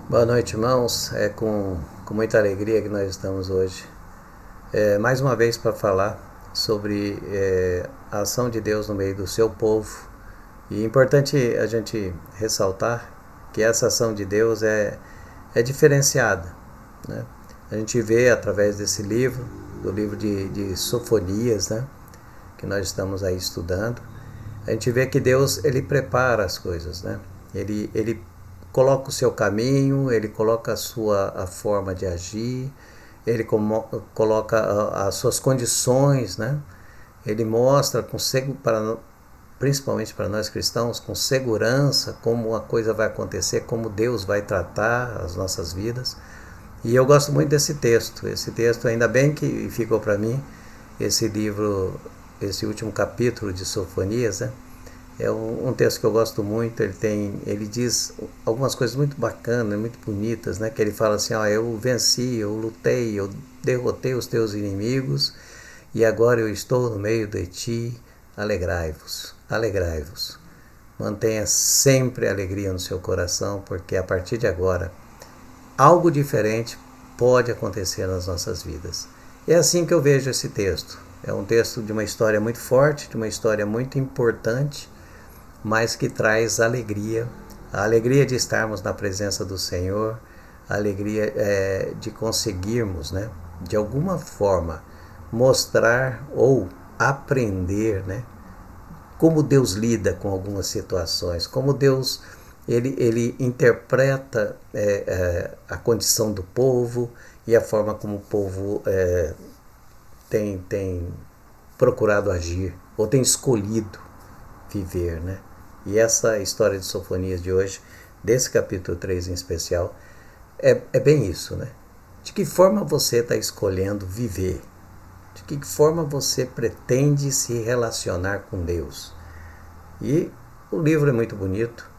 Boa noite, irmãos. É com muita alegria que nós estamos hoje, mais uma vez para falar sobre a ação de Deus no meio do seu povo. E é importante a gente ressaltar que essa ação de Deus é diferenciada, né? A gente vê através desse livro, do livro de Sofonias, né? Que nós estamos aí estudando, a gente vê que Deus ele prepara as coisas, né? Ele coloca o seu caminho, ele coloca a forma de agir, ele coloca as suas condições, né? Ele mostra principalmente para nós cristãos, com segurança como a coisa vai acontecer, como Deus vai tratar as nossas vidas. E eu gosto muito desse texto. Esse texto, ainda bem que ficou para mim, esse livro, esse último capítulo de Sofonias, né? É um texto que eu gosto muito. Ele diz algumas coisas muito bacanas, muito bonitas, né? Que ele fala assim: ó, eu venci, eu lutei, eu derrotei os teus inimigos e agora eu estou no meio de ti. Alegrai-vos, alegrai-vos. Mantenha sempre a alegria no seu coração, porque a partir de agora algo diferente pode acontecer nas nossas vidas. É assim que eu vejo esse texto. É um texto de uma história muito forte, de uma história muito importante, mas que traz alegria, a alegria de estarmos na presença do Senhor, a alegria de conseguirmos, né, de alguma forma, mostrar ou aprender, né, como Deus lida com algumas situações, como Deus ele interpreta a condição do povo e a forma como o povo tem procurado agir ou tem escolhido viver, né? E essa história de Sofonias de hoje, desse capítulo 3 em especial, é bem isso, né? De que forma você está escolhendo viver? De que forma você pretende se relacionar com Deus? E o livro é muito bonito,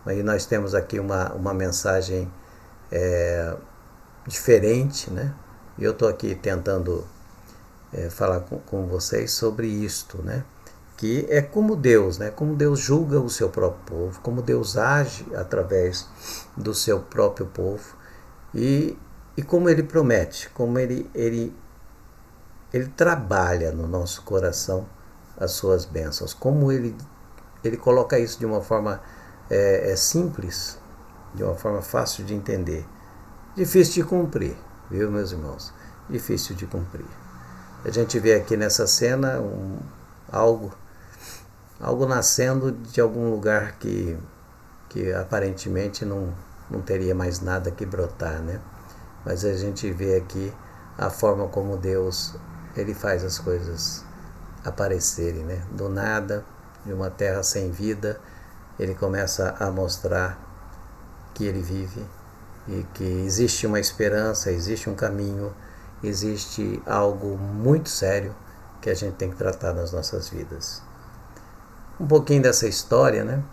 aí nós temos aqui uma mensagem diferente, né? E eu estou aqui tentando falar com vocês sobre isto, né? Que é como Deus, né? Como Deus julga o seu próprio povo, como Deus age através do seu próprio povo e como Ele promete, como Ele trabalha no nosso coração as suas bênçãos, como Ele coloca isso de uma forma simples, de uma forma fácil de entender, difícil de cumprir, viu, meus irmãos? Difícil de cumprir. A gente vê aqui nessa cena algo nascendo de algum lugar que aparentemente não teria mais nada que brotar, né? Mas a gente vê aqui a forma como Deus ele faz as coisas aparecerem, né? Do nada, de uma terra sem vida, ele começa a mostrar que ele vive e que existe uma esperança, existe um caminho, existe algo muito sério que a gente tem que tratar nas nossas vidas. Um pouquinho dessa história, né?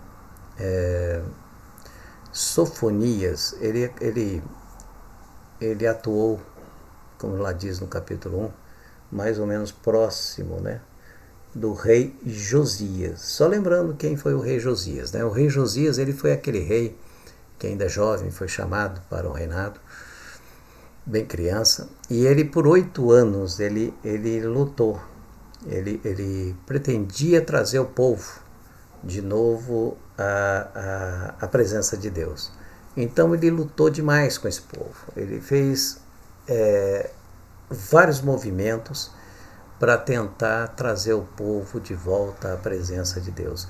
Sofonias, ele atuou, como lá diz no capítulo 1, mais ou menos próximo, né, do rei Josias. Só lembrando quem foi o rei Josias, né? O rei Josias, ele foi aquele rei que ainda jovem foi chamado para o reinado, bem criança, e ele por 8 anos ele lutou. Ele pretendia trazer o povo de novo à presença de Deus. Então ele lutou demais com esse povo. Ele fez vários movimentos para tentar trazer o povo de volta à presença de Deus.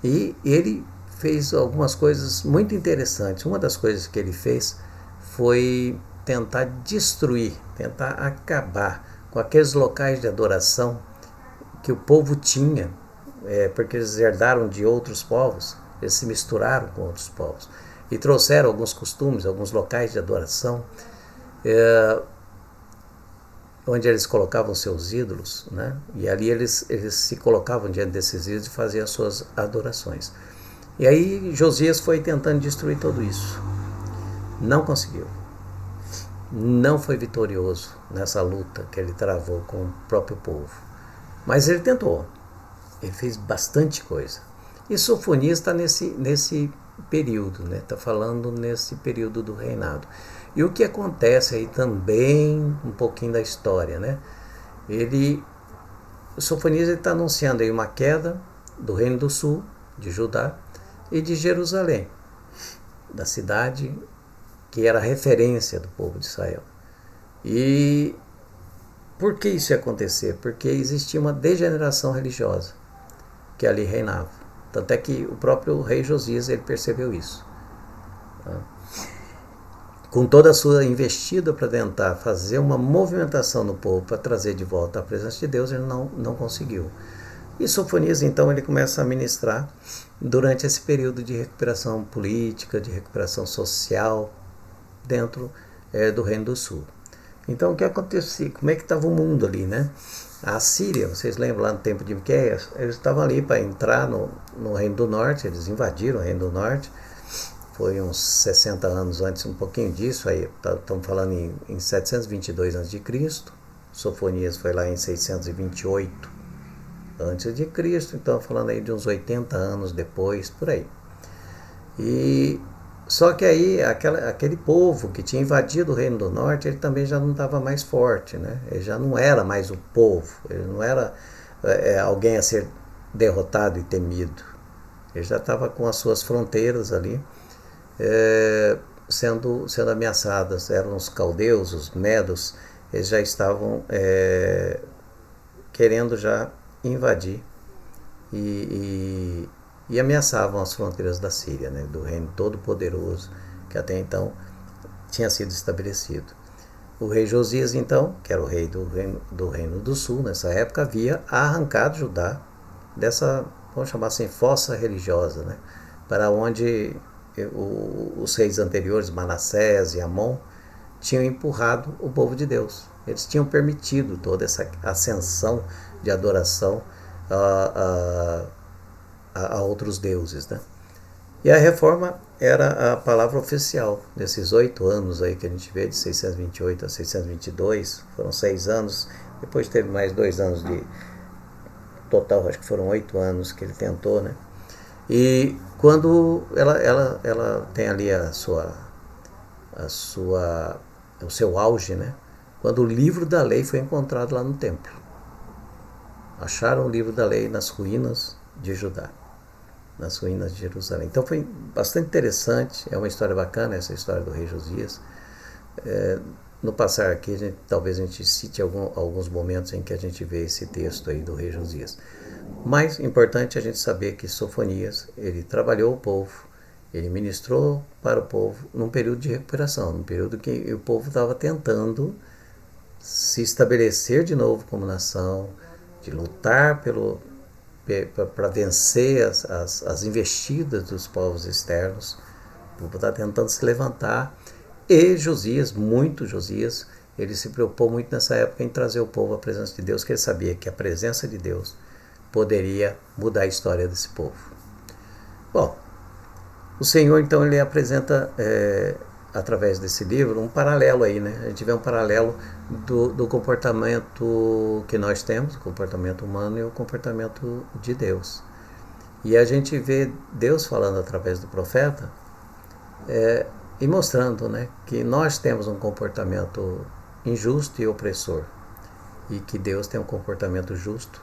E ele fez algumas coisas muito interessantes. Uma das coisas que ele fez foi tentar destruir, tentar acabar com aqueles locais de adoração que o povo tinha, porque eles herdaram de outros povos, eles se misturaram com outros povos e trouxeram alguns costumes, alguns locais de adoração, onde eles colocavam seus ídolos, né? E ali eles se colocavam diante desses ídolos e faziam as suas adorações. E aí Josias foi tentando destruir tudo isso. Não conseguiu. Não foi vitorioso nessa luta que ele travou com o próprio povo. Mas ele tentou. Ele fez bastante coisa. E Sofonias está nesse período, né? Está falando nesse período do reinado. E o que acontece aí também, um pouquinho da história, né? O Sofonias está anunciando aí uma queda do Reino do Sul, de Judá, e de Jerusalém, da cidade que era a referência do povo de Israel. E por que isso ia acontecer? Porque existia uma degeneração religiosa que ali reinava. Tanto é que o próprio rei Josias ele percebeu isso. Com toda a sua investida para tentar fazer uma movimentação no povo para trazer de volta a presença de Deus, ele não conseguiu. E Sofonias, então, ele começa a ministrar durante esse período de recuperação política, de recuperação social dentro do Reino do Sul. Então, o que acontecia? Como é que estava o mundo ali, né? A Síria, vocês lembram lá no tempo de Miqueias, eles estavam ali para entrar no Reino do Norte, eles invadiram o Reino do Norte, foi uns 60 anos antes, um pouquinho disso, aí estamos falando em 722 a.C., Sofonias foi lá em 628 a.C., então falando aí de uns 80 anos depois, por aí. E só que aí aquele povo que tinha invadido o Reino do Norte, ele também já não estava mais forte, né? Ele já não era mais o povo, ele não era alguém a ser derrotado e temido. Ele já estava com as suas fronteiras ali sendo ameaçadas. Eram os caldeus, os medos, eles já estavam querendo já invadir e ameaçavam as fronteiras da Síria, né, do reino todo-poderoso que até então tinha sido estabelecido. O rei Josias, então, que era o rei do Reino do Sul, nessa época, havia arrancado Judá dessa, vamos chamar assim, fossa religiosa, né, para onde os reis anteriores, Manassés e Amon, tinham empurrado o povo de Deus. Eles tinham permitido toda essa ascensão de adoração a outros deuses, né? E a reforma era a palavra oficial desses 8 anos aí que a gente vê, de 628 a 622, foram 6 anos, depois teve mais 2 anos de total, acho que foram 8 anos que ele tentou, né? E quando ela tem ali o seu auge, né? Quando o livro da lei foi encontrado lá no templo. Acharam o livro da lei nas ruínas de Judá, nas ruínas de Jerusalém. Então foi bastante interessante, é uma história bacana essa história do rei Josias. No passar aqui, talvez a gente cite alguns momentos em que a gente vê esse texto aí do rei Josias. Mais importante a gente saber que Sofonias, ele trabalhou o povo, ele ministrou para o povo num período de recuperação, num período que o povo estava tentando se estabelecer de novo como nação, de lutar para vencer as investidas dos povos externos. O povo está tentando se levantar. E Josias, ele se preocupou muito nessa época em trazer o povo à presença de Deus, que ele sabia que a presença de Deus poderia mudar a história desse povo. Bom, o Senhor então ele apresenta através desse livro um paralelo aí, né? A gente vê um paralelo do comportamento que nós temos, o comportamento humano e o comportamento de Deus. E a gente vê Deus falando através do profeta e mostrando, né, que nós temos um comportamento injusto e opressor e que Deus tem um comportamento justo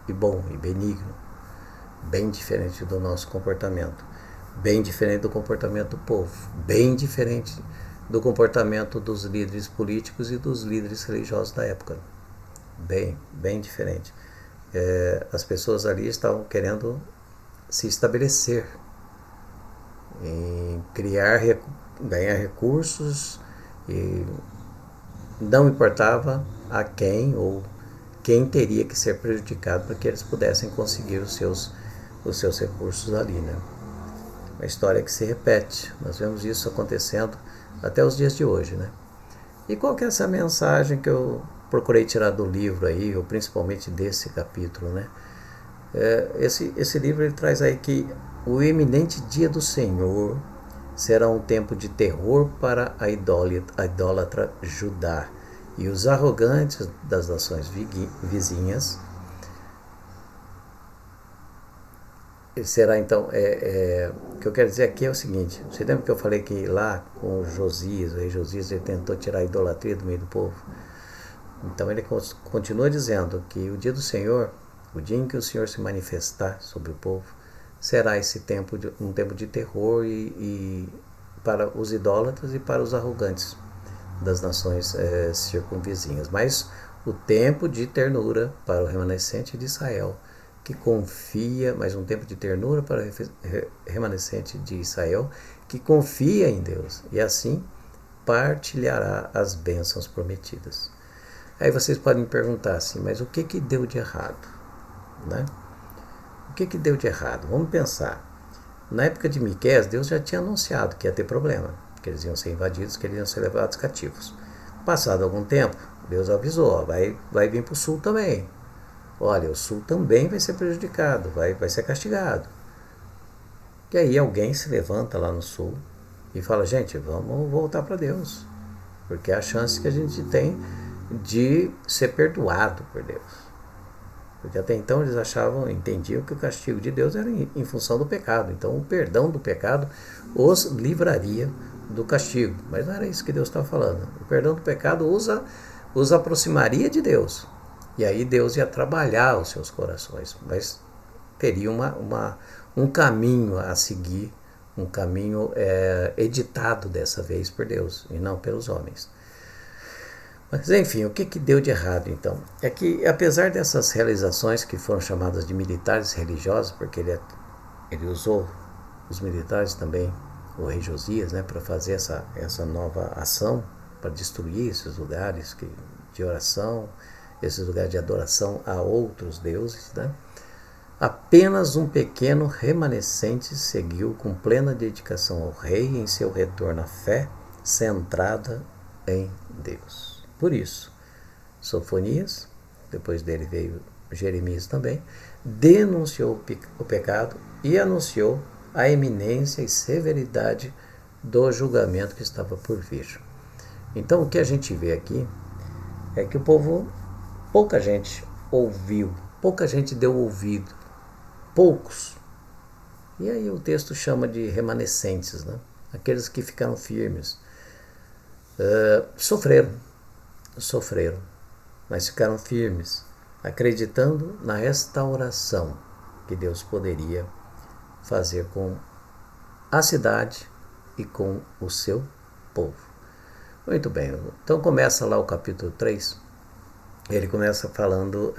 e bom e benigno, bem diferente do nosso comportamento, bem diferente do comportamento do povo, bem diferente do comportamento dos líderes políticos e dos líderes religiosos da época, bem diferente. As pessoas ali estavam querendo se estabelecer, em ganhar recursos, e não importava a quem ou quem teria que ser prejudicado para que eles pudessem conseguir os seus recursos ali, né? Uma história que se repete, nós vemos isso acontecendo até os dias de hoje, né? E qual que é essa mensagem que eu procurei tirar do livro aí, ou principalmente desse capítulo, né? Esse livro ele traz aí que o iminente dia do Senhor será um tempo de terror para a idólatra Judá, e os arrogantes das nações vizinhas será então, o que eu quero dizer aqui é o seguinte, você lembra que eu falei que lá com Josias, o rei Josias, ele tentou tirar a idolatria do meio do povo? Então ele continua dizendo que o dia do Senhor, o dia em que o Senhor se manifestar sobre o povo, será esse tempo um tempo de terror e para os idólatras e para os arrogantes das nações circunvizinhas, mas o tempo de ternura para o remanescente de Israel, que confia, mais um tempo de ternura para o remanescente de Israel, que confia em Deus, e assim partilhará as bênçãos prometidas. Aí vocês podem me perguntar assim, mas o que deu de errado? Né? O que deu de errado? Vamos pensar. Na época de Miqueias, Deus já tinha anunciado que ia ter problema, que eles iam ser invadidos, que eles iam ser levados cativos. Passado algum tempo, Deus avisou, ó, vai vir para o sul também. Olha, o sul também vai ser prejudicado, vai ser castigado. E aí alguém se levanta lá no sul e fala, gente, vamos voltar para Deus, porque é a chance que a gente tem de ser perdoado por Deus. Porque até então eles entendiam que o castigo de Deus era em função do pecado. Então o perdão do pecado os livraria do castigo. Mas não era isso que Deus estava falando. O perdão do pecado os aproximaria de Deus. E aí Deus ia trabalhar os seus corações. Mas teria um caminho a seguir, um caminho editado dessa vez por Deus e não pelos homens. Mas enfim, o que deu de errado então? É que apesar dessas realizações que foram chamadas de militares religiosos, porque ele usou os militares também, o rei Josias, né, para fazer essa nova ação, para destruir esses lugares de oração, esses lugares de adoração a outros deuses, né? Apenas um pequeno remanescente seguiu com plena dedicação ao rei em seu retorno à fé centrada em Deus. Por isso, Sofonias, depois dele veio Jeremias também, denunciou o pecado e anunciou a iminência e severidade do julgamento que estava por vir. Então o que a gente vê aqui é que o povo, pouca gente ouviu, pouca gente deu ouvido, poucos. E aí o texto chama de remanescentes, né? Aqueles que ficaram firmes, sofreram, mas ficaram firmes, acreditando na restauração que Deus poderia fazer com a cidade e com o seu povo. Muito bem, então começa lá o capítulo 3, ele começa falando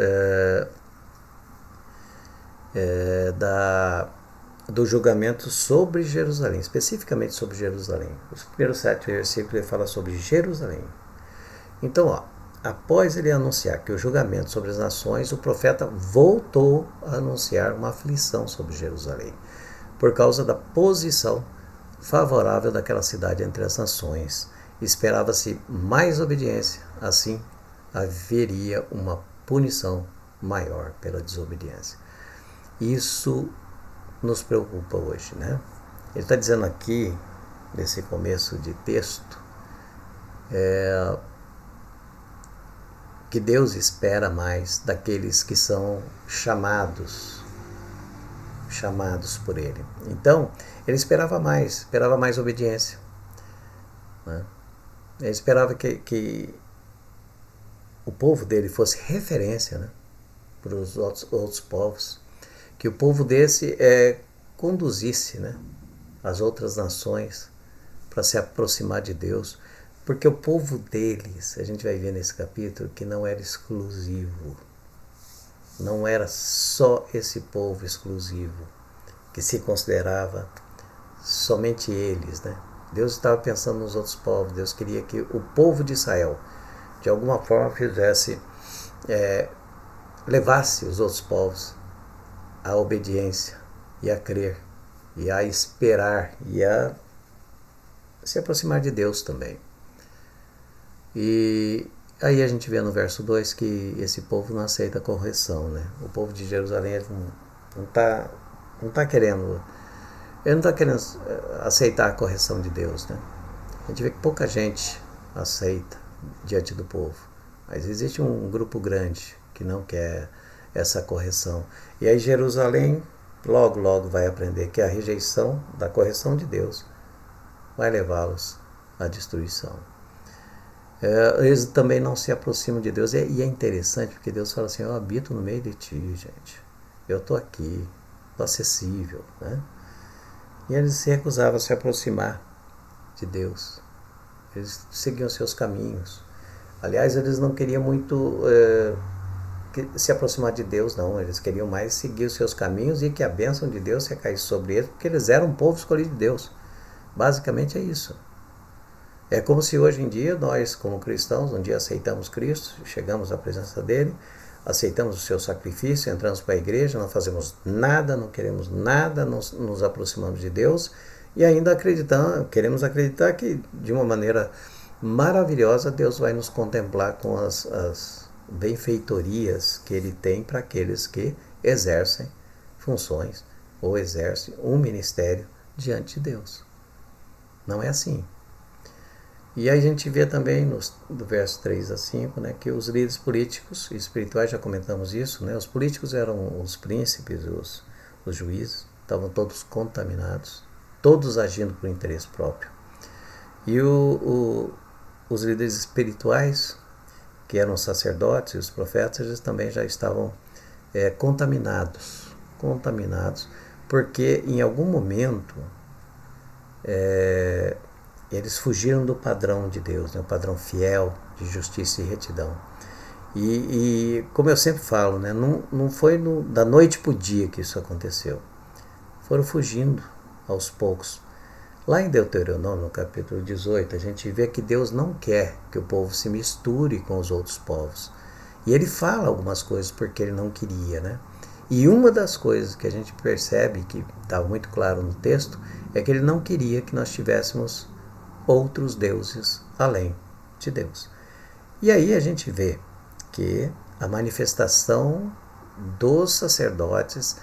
do julgamento sobre Jerusalém, especificamente sobre Jerusalém. Os primeiros 7 versículos ele fala sobre Jerusalém. Então, após ele anunciar que o julgamento sobre as nações, o profeta voltou a anunciar uma aflição sobre Jerusalém, por causa da posição favorável daquela cidade entre as nações. Esperava-se mais obediência, assim haveria uma punição maior pela desobediência. Isso nos preocupa hoje, né? Ele está dizendo aqui, nesse começo de texto, que Deus espera mais daqueles que são chamados por Ele. Então, ele esperava mais obediência, né? Ele esperava que o povo dele fosse referência, né, para os outros povos, que o povo desse conduzisse, né, as outras nações para se aproximar de Deus, porque o povo deles, a gente vai ver nesse capítulo, que não era exclusivo, não era só esse povo exclusivo, que se considerava somente eles, né? Deus estava pensando nos outros povos, Deus queria que o povo de Israel, de alguma forma, levasse os outros povos à obediência e a crer, e a esperar, e a se aproximar de Deus também. E aí a gente vê no verso 2 que esse povo não aceita a correção, né? O povo de Jerusalém não está querendo aceitar a correção de Deus, né? A gente vê que pouca gente aceita diante do povo, mas existe um grupo grande que não quer essa correção. E aí Jerusalém logo, logo vai aprender que a rejeição da correção de Deus vai levá-los à destruição. Eles também não se aproximam de Deus. E é interessante porque Deus fala assim: eu habito no meio de ti, gente. Eu estou aqui, estou acessível, né? E eles se recusavam a se aproximar de Deus. Eles seguiam seus caminhos. Aliás, eles não queriam muito se aproximar de Deus, não. Eles queriam mais seguir os seus caminhos e que a bênção de Deus recaísse sobre eles, porque eles eram um povo escolhido de Deus. Basicamente é isso. É como se hoje em dia nós, como cristãos, um dia aceitamos Cristo, chegamos à presença dele, aceitamos o seu sacrifício, entramos para a igreja, não fazemos nada, não queremos nada, nos aproximamos de Deus e ainda queremos acreditar que de uma maneira maravilhosa Deus vai nos contemplar com as benfeitorias que ele tem para aqueles que exercem funções ou exercem um ministério diante de Deus. Não é assim. E aí a gente vê também do verso 3 a 5, né, que os líderes políticos e espirituais, já comentamos isso, né, os políticos eram os príncipes, os juízes, estavam todos contaminados, todos agindo por interesse próprio. E os líderes espirituais, que eram os sacerdotes e os profetas, eles também já estavam contaminados, porque em algum momento eles fugiram do padrão de Deus, né, o padrão fiel de justiça e retidão. E como eu sempre falo, né, não foi da noite para o dia que isso aconteceu. Foram fugindo aos poucos. Lá em Deuteronômio, no capítulo 18, a gente vê que Deus não quer que o povo se misture com os outros povos. E ele fala algumas coisas porque ele não queria, né? E uma das coisas que a gente percebe, que está muito claro no texto, é que ele não queria que nós tivéssemos outros deuses além de Deus. E aí a gente vê que a manifestação dos sacerdotes,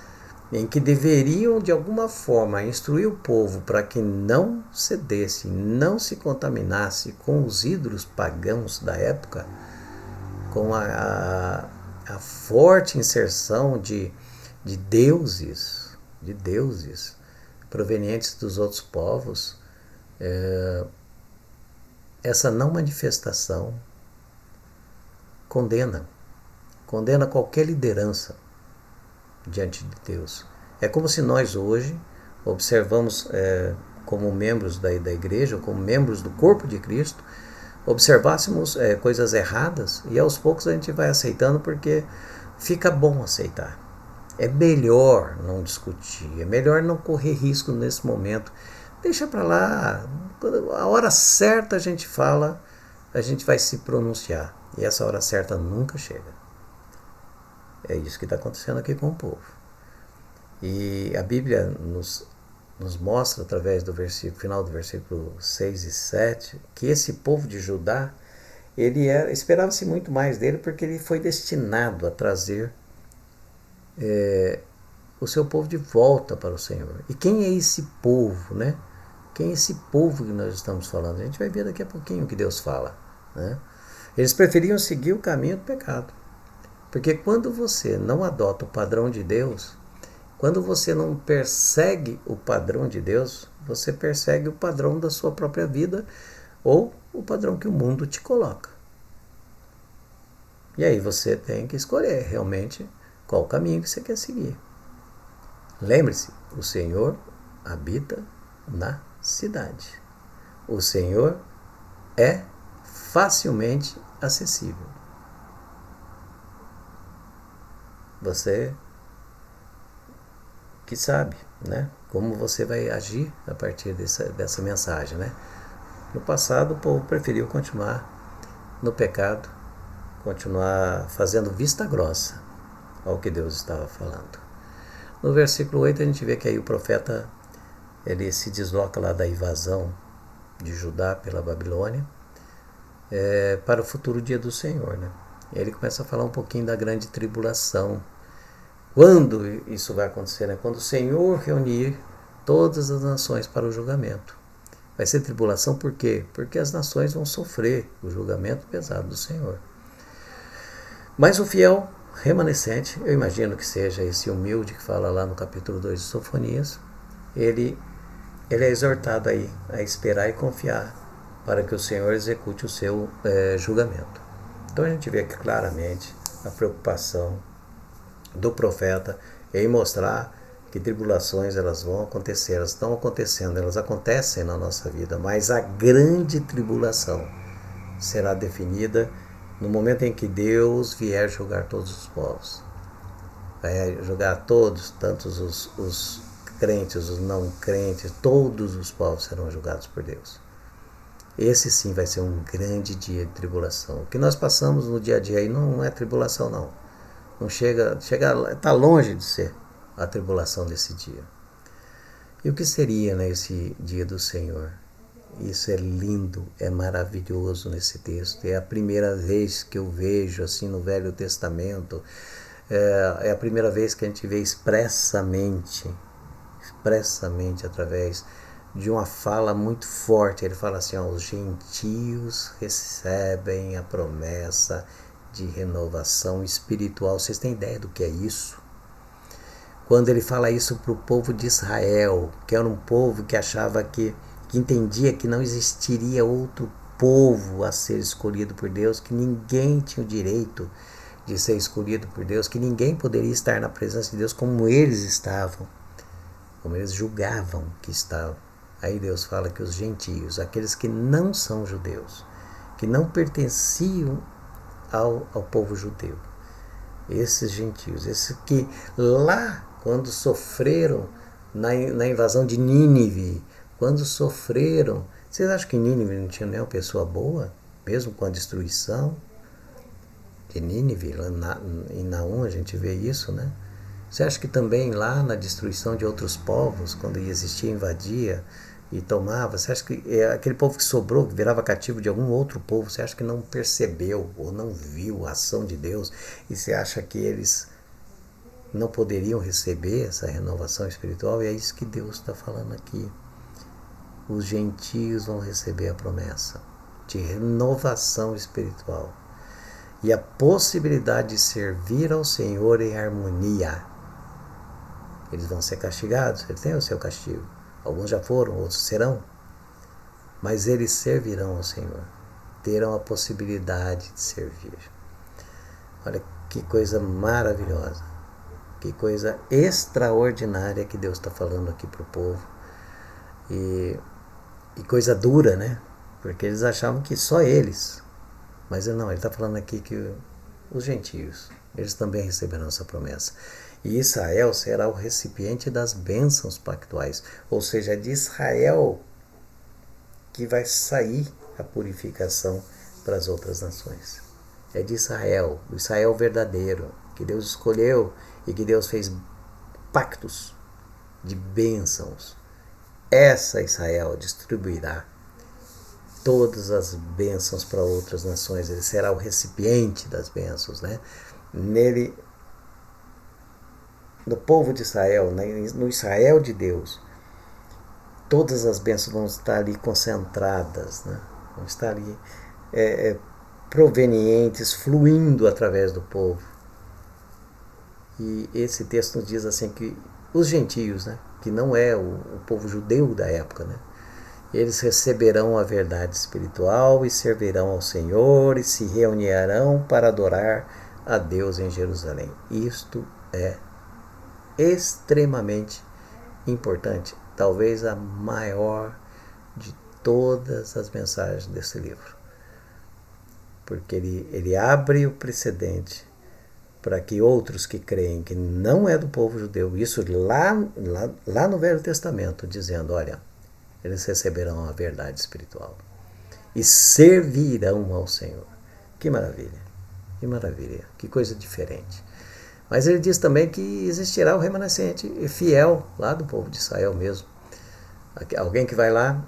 em que deveriam de alguma forma instruir o povo para que não cedesse, não se contaminasse com os ídolos pagãos da época, com a forte inserção de deuses provenientes dos outros povos, essa não manifestação condena qualquer liderança diante de Deus. É como se nós hoje observamos, como membros da igreja, como membros do corpo de Cristo, observássemos coisas erradas e aos poucos a gente vai aceitando porque fica bom aceitar. É melhor não discutir, é melhor não correr risco nesse momento. Deixa para lá, a hora certa a gente fala, a gente vai se pronunciar. E essa hora certa nunca chega. É isso que está acontecendo aqui com o povo. E a Bíblia nos mostra, através do final do versículo 6 e 7, que esse povo de Judá, esperava-se muito mais dele, porque ele foi destinado a trazer o seu povo de volta para o Senhor. E quem é esse povo, né? Quem é esse povo que nós estamos falando? A gente vai ver daqui a pouquinho o que Deus fala, né? Eles preferiam seguir o caminho do pecado. Porque quando você não adota o padrão de Deus, quando você não persegue o padrão de Deus, você persegue o padrão da sua própria vida ou o padrão que o mundo te coloca. E aí você tem que escolher realmente qual caminho que você quer seguir. Lembre-se, o Senhor habita na cidade. O Senhor é facilmente acessível. Você que sabe, né, como você vai agir a partir dessa mensagem, né? No passado, o povo preferiu continuar no pecado, continuar fazendo vista grossa ao que Deus estava falando. No versículo 8 a gente vê que aí o profeta ele se desloca lá da invasão de Judá pela Babilônia para o futuro dia do Senhor, né? E ele começa a falar um pouquinho da grande tribulação. Quando isso vai acontecer, né? Quando o Senhor reunir todas as nações para o julgamento. Vai ser tribulação por quê? Porque as nações vão sofrer o julgamento pesado do Senhor. Mas o fiel remanescente, eu imagino que seja esse humilde que fala lá no capítulo 2 de Sofonias, ele é exortado aí a esperar e confiar para que o Senhor execute o seu julgamento. Então a gente vê aqui claramente a preocupação do profeta em mostrar que tribulações elas vão acontecer, elas estão acontecendo, elas acontecem na nossa vida, mas a grande tribulação será definida no momento em que Deus vier julgar todos os povos. Vai julgar todos, tanto os crentes, os não crentes, todos os povos serão julgados por Deus. Esse sim vai ser um grande dia de tribulação. O que nós passamos no dia a dia aí não é tribulação não. Não chega, está longe de ser a tribulação desse dia. E o que seria esse dia do Senhor? Isso é lindo, é maravilhoso nesse texto. É a primeira vez que eu vejo assim no Velho Testamento. É a primeira vez que a gente vê expressamente através de uma fala muito forte. Ele fala assim, os gentios recebem a promessa de renovação espiritual. Vocês têm ideia do que é isso? Quando ele fala isso para o povo de Israel, que era um povo que achava que entendia que não existiria outro povo a ser escolhido por Deus, que ninguém tinha o direito de ser escolhido por Deus, que ninguém poderia estar na presença de Deus como eles estavam, como eles julgavam que estavam. Aí Deus fala que os gentios, aqueles que não são judeus, que não pertenciam ao povo judeu, esses gentios, esses que lá, quando sofreram na invasão de Nínive, quando sofreram, vocês acham que Nínive não tinha nenhuma pessoa boa, mesmo com a destruição de Nínive? Em Naum a gente vê isso, né? Você acha que também lá na destruição de outros povos, quando existia, invadia e tomava, você acha que aquele povo que sobrou, que virava cativo de algum outro povo, você acha que não percebeu ou não viu a ação de Deus? E você acha que eles não poderiam receber essa renovação espiritual? E é isso que Deus está falando aqui. Os gentios vão receber a promessa de renovação espiritual e a possibilidade de servir ao Senhor em harmonia. Eles vão ser castigados, eles têm o seu castigo. Alguns já foram, outros serão. Mas eles servirão ao Senhor. Terão a possibilidade de servir. Olha que coisa maravilhosa. Que coisa extraordinária que Deus está falando aqui para o povo. E coisa dura, né? Porque eles achavam que só eles. Mas não, ele está falando aqui que os gentios, eles também receberão essa promessa. E Israel será o recipiente das bênçãos pactuais. Ou seja, é de Israel que vai sair a purificação para as outras nações. É de Israel, o Israel verdadeiro, que Deus escolheu e que Deus fez pactos de bênçãos. Essa Israel distribuirá todas as bênçãos para outras nações. Ele será o recipiente das bênçãos, né? Nele, no povo de Israel, no Israel de Deus, todas as bênçãos vão estar ali concentradas, né? Vão estar ali provenientes, fluindo através do povo. E esse texto nos diz assim que os gentios, né, que não é o povo judeu da época, né, eles receberão a verdade espiritual e servirão ao Senhor e se reunirão para adorar a Deus em Jerusalém. Isto é extremamente importante, talvez a maior de todas as mensagens desse livro, porque ele abre o precedente para que outros que creem que não é do povo judeu, isso lá no Velho Testamento, dizendo, olha, eles receberão a verdade espiritual e servirão ao Senhor. Que maravilha, que coisa diferente. Mas ele diz também que existirá o remanescente fiel lá do povo de Israel mesmo. Alguém que vai lá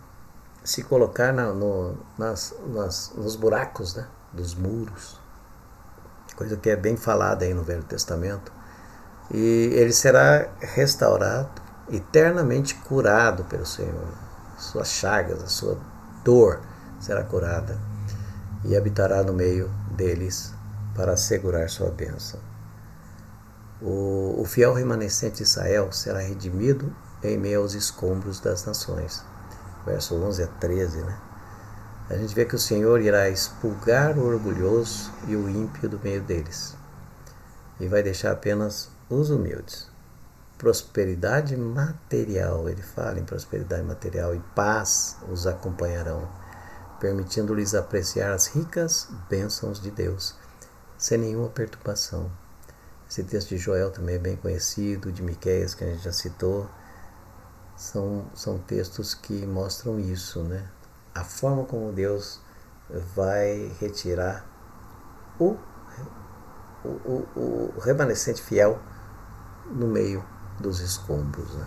se colocar nos buracos, né, dos muros. Coisa que é bem falada aí no Velho Testamento. E ele será restaurado, eternamente curado pelo Senhor. Suas chagas, a sua dor será curada. E habitará no meio deles para assegurar sua bênção. O fiel remanescente de Israel será redimido em meio aos escombros das nações. Verso 11 a 13, né? A gente vê que o Senhor irá expurgar o orgulhoso e o ímpio do meio deles, e vai deixar apenas os humildes. Prosperidade material, ele fala em prosperidade material, e paz os acompanharão, permitindo-lhes apreciar as ricas bênçãos de Deus, sem nenhuma perturbação. Esse texto de Joel também é bem conhecido, de Miqueias, que a gente já citou. São textos que mostram isso, né? A forma como Deus vai retirar o remanescente fiel no meio dos escombros, né?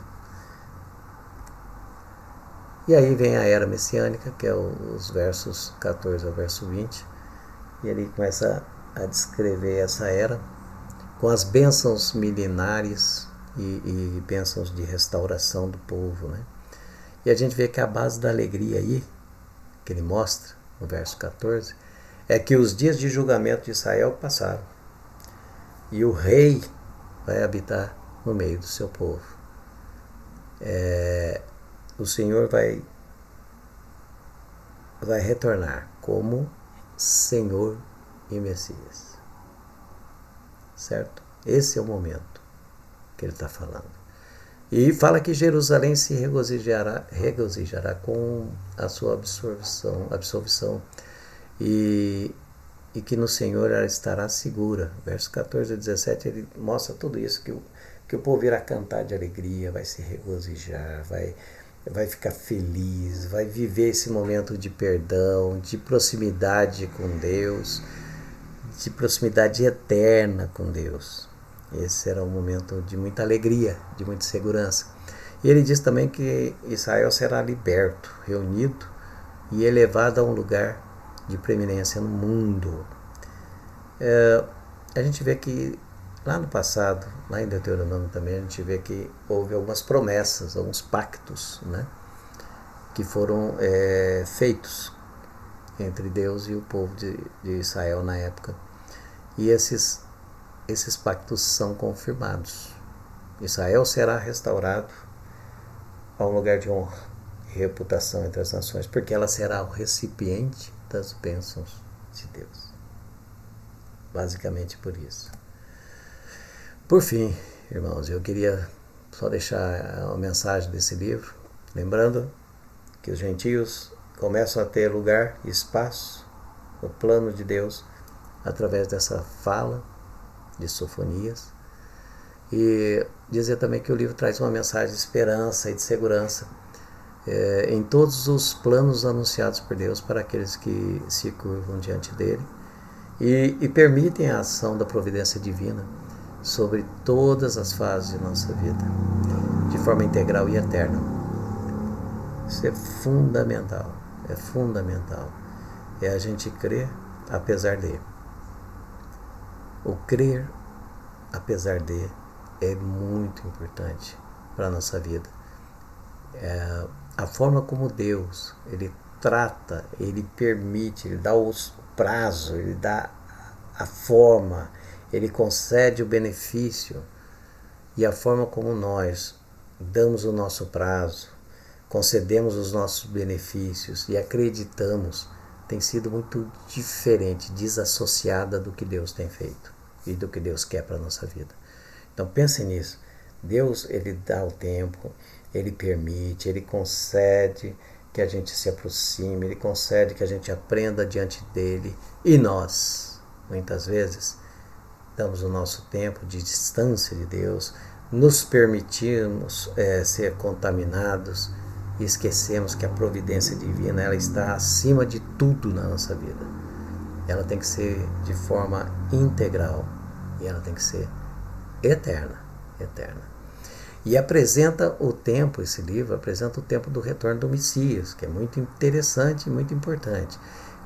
E aí vem a era messiânica, que é os versos 14 ao verso 20, e ele começa a descrever essa era com as bênçãos milenares e bênçãos de restauração do povo, né? E a gente vê que a base da alegria aí, que ele mostra no verso 14, é que os dias de julgamento de Israel passaram, e o rei vai habitar no meio do seu povo. O Senhor vai retornar como Senhor e Messias, certo? Esse é o momento que ele está falando. E fala que Jerusalém se regozijará com a sua absolvição e que no Senhor ela estará segura. Verso 14 a 17 ele mostra tudo isso, que o povo irá cantar de alegria, vai se regozijar, vai ficar feliz, vai viver esse momento de perdão, de proximidade com Deus, de proximidade eterna com Deus. Esse será um momento de muita alegria, de muita segurança. E ele diz também que Israel será liberto, reunido e elevado a um lugar de preeminência no mundo. A gente vê que lá no passado, lá em Deuteronômio também, a gente vê que houve algumas promessas, alguns pactos, né, que foram feitos entre Deus e o povo de Israel na época. E esses pactos são confirmados. Israel será restaurado a um lugar de honra e reputação entre as nações, porque ela será o recipiente das bênçãos de Deus. Basicamente por isso. Por fim, irmãos, eu queria só deixar uma mensagem desse livro, lembrando que os gentios começam a ter lugar e espaço no plano de Deus através dessa fala de Sofonias, e dizer também que o livro traz uma mensagem de esperança e de segurança em todos os planos anunciados por Deus para aqueles que se curvam diante dele e permitem a ação da providência divina sobre todas as fases de nossa vida, de forma integral e eterna. Isso é fundamental, é a gente crer apesar de. O crer apesar de é muito importante para a nossa vida. A forma como Deus, ele trata, ele permite, ele dá o prazo, ele dá a forma, ele concede o benefício, e a forma como nós damos o nosso prazo, concedemos os nossos benefícios e acreditamos, tem sido muito diferente, desassociada do que Deus tem feito e do que Deus quer para a nossa vida. Então pense nisso. Deus, ele dá o tempo, ele permite, ele concede que a gente se aproxime, ele concede que a gente aprenda diante dele, e nós, muitas vezes, damos o nosso tempo de distância de Deus, nos permitimos ser contaminados e esquecemos que a providência divina, ela está acima de tudo na nossa vida. Ela tem que ser de forma integral e ela tem que ser eterna. E apresenta o tempo, esse livro apresenta o tempo do retorno do Messias, que é muito interessante e muito importante.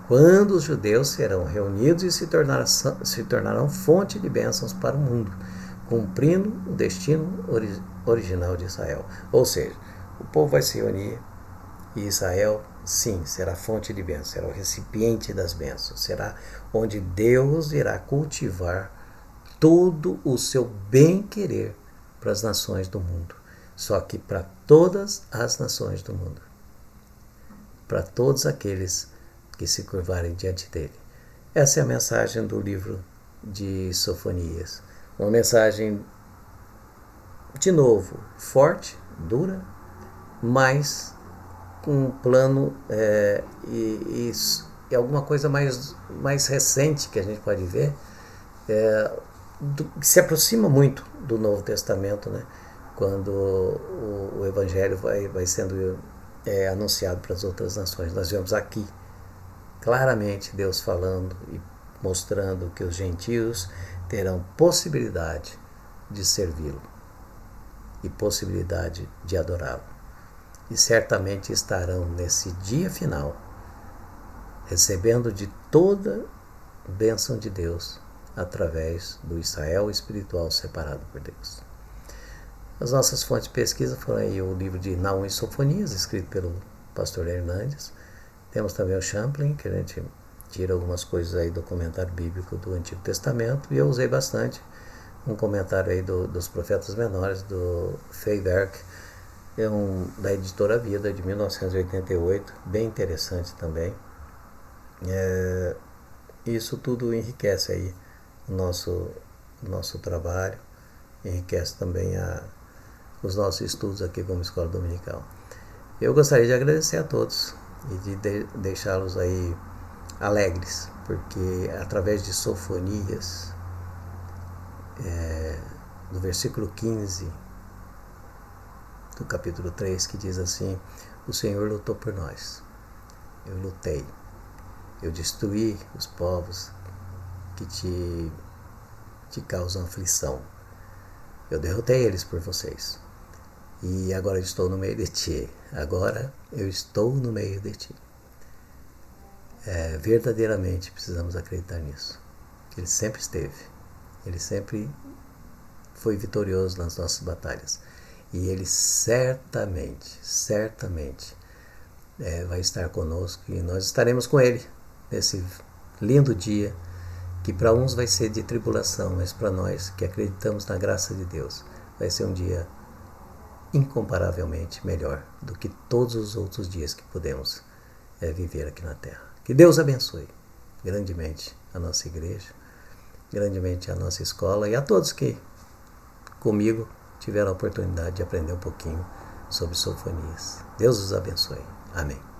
Quando os judeus serão reunidos e se tornarão fonte de bênçãos para o mundo, cumprindo o destino original de Israel. Ou seja, o povo vai se reunir e Israel, sim, será fonte de bênçãos, será o recipiente das bênçãos, será onde Deus irá cultivar todo o seu bem-querer para as nações do mundo. Só que para todas as nações do mundo. Para todos aqueles que se curvarem diante dele. Essa é a mensagem do livro de Sofonias. Uma mensagem, de novo, forte, dura, mas com um plano e alguma coisa mais recente que a gente pode ver, que se aproxima muito do Novo Testamento, né? Quando o Evangelho vai sendo anunciado para as outras nações. Nós vemos aqui claramente Deus falando e mostrando que os gentios terão possibilidade de servi-lo e possibilidade de adorá-lo. E certamente estarão nesse dia final recebendo de toda bênção de Deus através do Israel espiritual separado por Deus. As nossas fontes de pesquisa foram aí o livro de Naum e Sofonias, escrito pelo pastor Hernandes. Temos também o Champlin, que a gente tira algumas coisas aí do comentário bíblico do Antigo Testamento, e eu usei bastante um comentário aí dos profetas menores, do Feywerk, da editora Vida, de 1988, bem interessante também. Isso tudo enriquece aí o nosso trabalho, enriquece também os nossos estudos aqui como Escola Dominical. Eu gostaria de agradecer a todos e de deixá-los aí alegres, porque através de Sofonias, do versículo 15 do capítulo 3, que diz assim: o Senhor lutou por nós, eu lutei, eu destruí os povos que te causam aflição, eu derrotei eles por vocês, e agora eu estou no meio de ti, agora eu estou no meio de ti. Verdadeiramente precisamos acreditar nisso, que ele sempre esteve, ele sempre foi vitorioso nas nossas batalhas, e ele certamente vai estar conosco, e nós estaremos com ele nesse lindo dia, que para uns vai ser de tribulação, mas para nós que acreditamos na graça de Deus, vai ser um dia incomparavelmente melhor do que todos os outros dias que podemos viver aqui na Terra. Que Deus abençoe grandemente a nossa igreja, grandemente a nossa escola, e a todos que comigo tiveram a oportunidade de aprender um pouquinho sobre Sofonias. Deus os abençoe. Amém.